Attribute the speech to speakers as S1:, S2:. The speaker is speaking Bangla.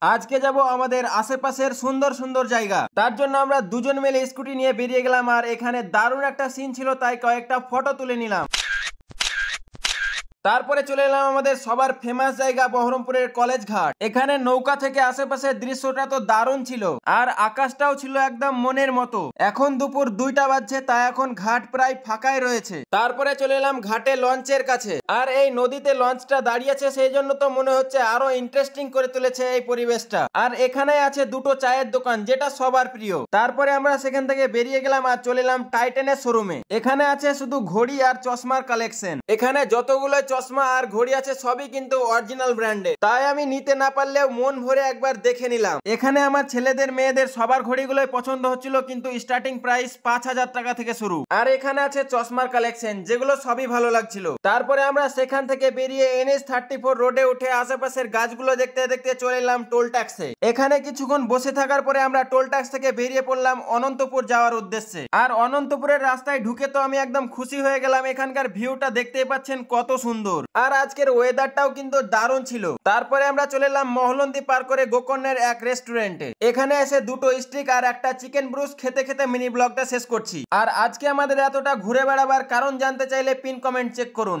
S1: আজকে যাব আমাদের আশেপাশের সুন্দর সুন্দর জায়গা। তার জন্য আমরা দুজন মিলে স্কুটি নিয়ে বেরিয়ে গেলাম, আর এখানে দারুণ একটা সিন ছিল, তাই কয়েকটা ফটো তুলে নিলাম। তারপরে চলে এলাম আমাদের সবার ফেমাস জায়গা বহরমপুরের কলেজ ঘাট। এখানে নৌকা থেকে আশেপাশের দৃশ্যটা তো দারুণ ছিল, আর আকাশটাও ছিল একদম মনের মতো। এখন দুপুর 2টা বাজছে, তাই এখন ঘাট প্রায় ফাঁকাই রয়েছে। তারপরে চলে এলাম ঘাটে লঞ্চের কাছে, আর এই নদীতে লঞ্চটা দাঁড়িয়েছে, সেই জন্য তো মনে হচ্ছে আরো ইন্টারেস্টিং করে তুলেছে এই পরিবেশটা। আর এখানে আছে দুটো চায়ের দোকান, যেটা সবার প্রিয়। তারপরে আমরা সেখান থেকে বেরিয়ে গেলাম আর চলে এলাম টাইটানের শোরুমে। এখানে আছে শুধু ঘড়ি আর চশমার কালেকশন। এখানে যতগুলো চশমা আর ঘড়ি আছে সবই কিন্তু অরিজিনাল ব্র্যান্ডের, তাই আমি নিতে না পারলেও মন ভরে একবার দেখে নিলাম। এখানে আমার ছেলেদের মেয়েদের সবার ঘড়িগুলোই পছন্দ হচ্ছিল, কিন্তু স্টার্টিং প্রাইস 5,000 টাকা থেকে শুরু। আর এখানে আছে চশমার কালেকশন, যেগুলো সবই ভালো লাগছিল। তারপরে আমরা সেখান থেকে বেরিয়ে NH-34 রোডে উঠে আশেপাশের গাছগুলো দেখতে দেখতে চলে এলাম টোল ট্যাক্সে। এখানে কিছুক্ষণ বসে থাকার পরে আমরা টোল ট্যাক্স থেকে বেরিয়ে পড়লাম অনন্তপুর যাওয়ার উদ্দেশ্যে। আর অনন্তপুরের রাস্তায় ঢুকে তো আমি একদম খুশি হয়ে গেলাম। এখানকার ভিউটা দেখতেই পাচ্ছেন কত সুন্দর, আর আজকের ওয়েদারটাও কিন্তু দারুণ ছিল। তারপরে আমরা চলে এলাম মহলন্দি পার করে গোকর্ণের এক রেস্টুরেন্টে। এখানে এসে দুটো স্টিক আর একটা চিকেন ব্রুস খেতে খেতে মিনি ব্লগটা শেষ করছি। আর আজকে আমাদের এতটা ঘুরে বেড়াবার কারণ জানতে চাইলে পিন কমেন্ট চেক করুন।